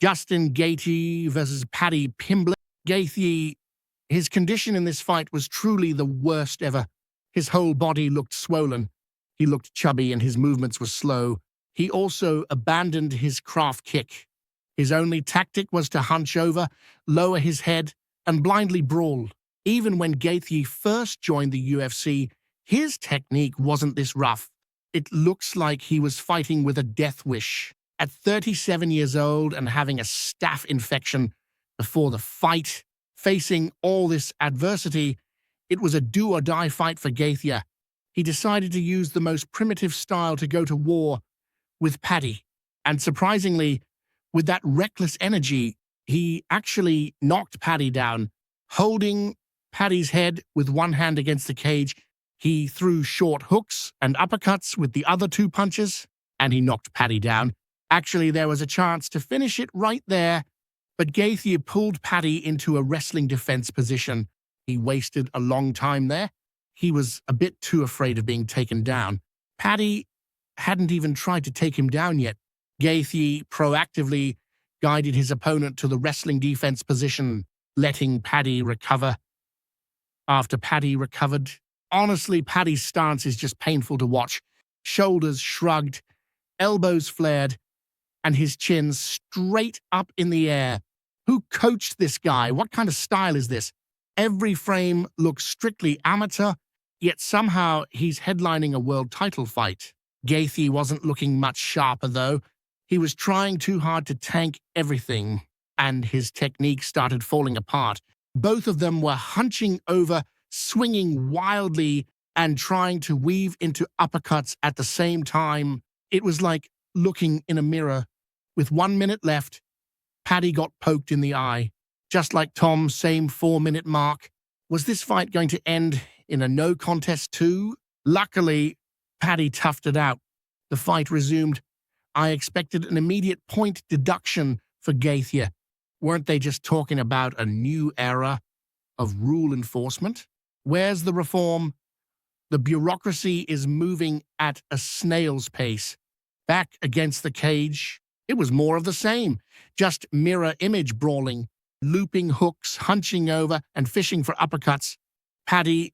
Justin Gaethje versus Paddy Pimblett. Gaethje, his condition in this fight was truly the worst ever. His whole body looked swollen. He looked chubby and his movements were slow. He also abandoned his craft kick. His only tactic was to hunch over, lower his head, and blindly brawl. Even when Gaethje first joined the UFC, his technique wasn't this rough. It looks like he was fighting with a death wish. At 37 years old and having a staph infection before the fight, facing all this adversity, it was a do-or-die fight for Gaethje. He decided to use the most primitive style to go to war with Paddy. And surprisingly, with that reckless energy, he actually knocked Paddy down. Holding Paddy's head with one hand against the cage, he threw short hooks and uppercuts with the other two punches, and he knocked Paddy down. Actually, there was a chance to finish it right there, but Gaethje pulled Paddy into a wrestling defense position. He wasted a long time there. He was a bit too afraid of being taken down. Paddy hadn't even tried to take him down yet. Gaethje proactively guided his opponent to the wrestling defense position, letting Paddy recover. After Paddy recovered, honestly, Paddy's stance is just painful to watch. Shoulders shrugged, elbows flared, and his chin straight up in the air. Who coached this guy? What kind of style is this? Every frame looks strictly amateur, yet somehow he's headlining a world title fight. Gaethje wasn't looking much sharper, though. He was trying too hard to tank everything, and his technique started falling apart. Both of them were hunching over, swinging wildly, and trying to weave into uppercuts at the same time. It was like looking in a mirror. With 1 minute left, Paddy got poked in the eye. Just like Tom's same 4-minute mark. Was this fight going to end in a no contest too? Luckily, Paddy toughed it out. The fight resumed. I expected an immediate point deduction for Gaethje. Weren't they just talking about a new era of rule enforcement? Where's the reform? The bureaucracy is moving at a snail's pace. Back against the cage, it was more of the same. Just mirror image brawling, looping hooks, hunching over, and fishing for uppercuts. Paddy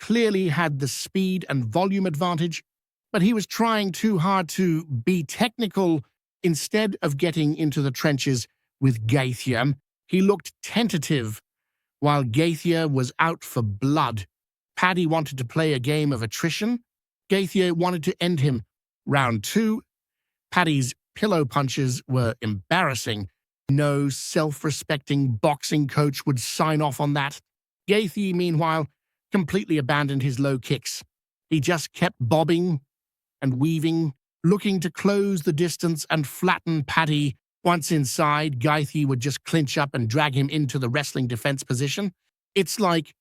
clearly had the speed and volume advantage, but he was trying too hard to be technical instead of getting into the trenches with Gaethje. He looked tentative, while Gaethje was out for blood. Paddy wanted to play a game of attrition. Gaethje wanted to end him. Round 2, Paddy's pillow punches were embarrassing. No self-respecting boxing coach would sign off on that. Gaethje, meanwhile, completely abandoned his low kicks. He just kept bobbing and weaving, looking to close the distance and flatten Paddy. Once inside, Gaethje would just clinch up and drag him into the wrestling defense position. It's like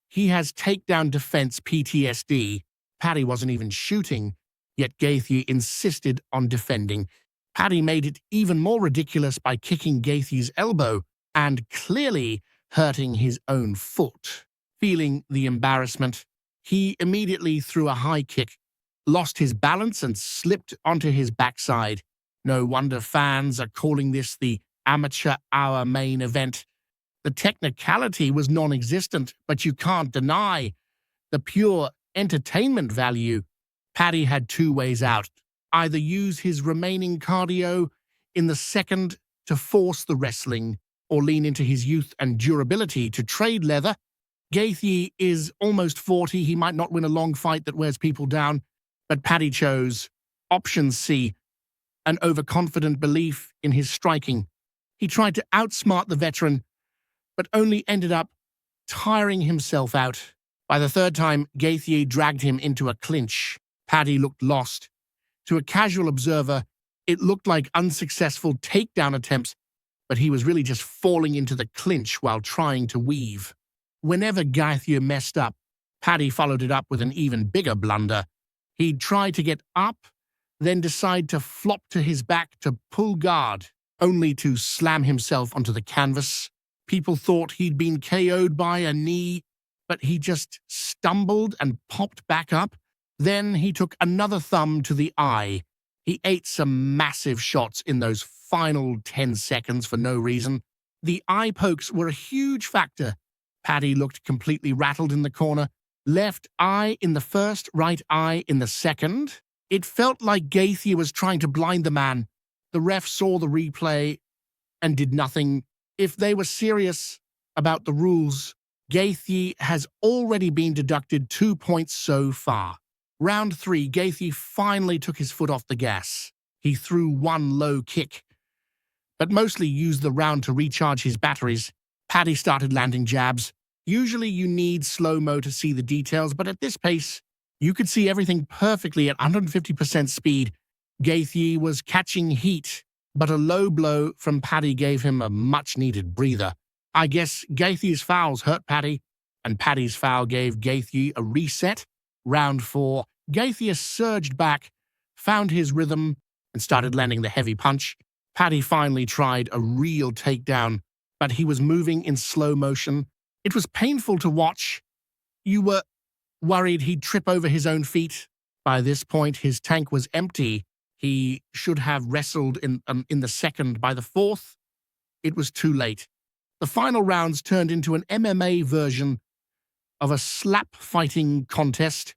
he has takedown defense PTSD. Paddy wasn't even shooting, yet Gaethje insisted on defending. Paddy made it even more ridiculous by kicking Gaethje's elbow and clearly hurting his own foot. Feeling the embarrassment, he immediately threw a high kick, lost his balance and slipped onto his backside. No wonder fans are calling this the amateur hour main event. The technicality was non-existent, but you can't deny the pure entertainment value. Paddy had 2 ways out. Either use his remaining cardio in the second to force the wrestling, or lean into his youth and durability to trade leather. Gaethje is almost 40. He might not win a long fight that wears people down, but Paddy chose option C, an overconfident belief in his striking. He tried to outsmart the veteran, but only ended up tiring himself out. By the 3rd time, Gaethje dragged him into a clinch. Paddy looked lost. To a casual observer, it looked like unsuccessful takedown attempts, but he was really just falling into the clinch while trying to weave. Whenever Gaethje messed up, Paddy followed it up with an even bigger blunder. He'd try to get up, then decide to flop to his back to pull guard, only to slam himself onto the canvas. People thought he'd been KO'd by a knee, but he just stumbled and popped back up. Then he took another thumb to the eye. He ate some massive shots in those final 10 seconds for no reason. The eye pokes were a huge factor. Paddy looked completely rattled in the corner. Left eye in the first, right eye in the second. It felt like Gaethje was trying to blind the man. The ref saw the replay and did nothing. If they were serious about the rules, Gaethje has already been deducted 2 points so far. Round 3, Gaethje finally took his foot off the gas. He threw one low kick, but mostly used the round to recharge his batteries. Paddy started landing jabs. Usually you need slow-mo to see the details, but at this pace, you could see everything perfectly at 150% speed. Gaethje was catching heat, but a low blow from Paddy gave him a much-needed breather. I guess Gaethje's fouls hurt Paddy, and Paddy's foul gave Gaethje a reset. Round 4, Gaethje surged back, found his rhythm, and started landing the heavy punch. Paddy finally tried a real takedown, but he was moving in slow motion. It was painful to watch. You were worried he'd trip over his own feet. By this point, his tank was empty. He should have wrestled in the second. By the fourth, it was too late. The final rounds turned into an MMA version of a slap-fighting contest,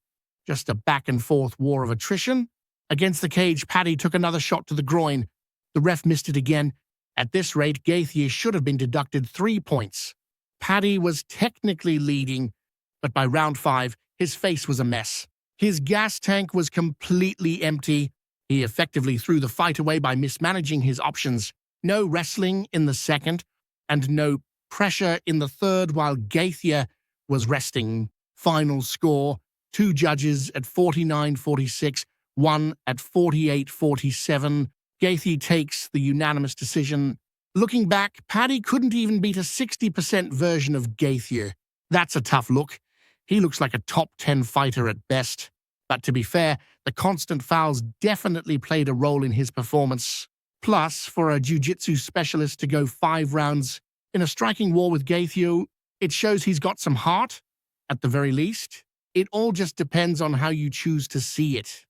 just a back-and-forth war of attrition. Against the cage, Paddy took another shot to the groin. The ref missed it again. At this rate, Gaethje should have been deducted 3 points. Paddy was technically leading, but by round 5, his face was a mess. His gas tank was completely empty. He effectively threw the fight away by mismanaging his options. No wrestling in the second, and no pressure in the third while Gaethje was resting. Final score, 2 judges at 49-46, 1 at 48-47. Gaethje takes the unanimous decision. Looking back, Paddy couldn't even beat a 60% version of Gaethje. That's a tough look. He looks like a top 10 fighter at best. But to be fair, the constant fouls definitely played a role in his performance. Plus, for a jiu-jitsu specialist to go 5 rounds in a striking war with Gaethje, it shows he's got some heart, at the very least. It all just depends on how you choose to see it.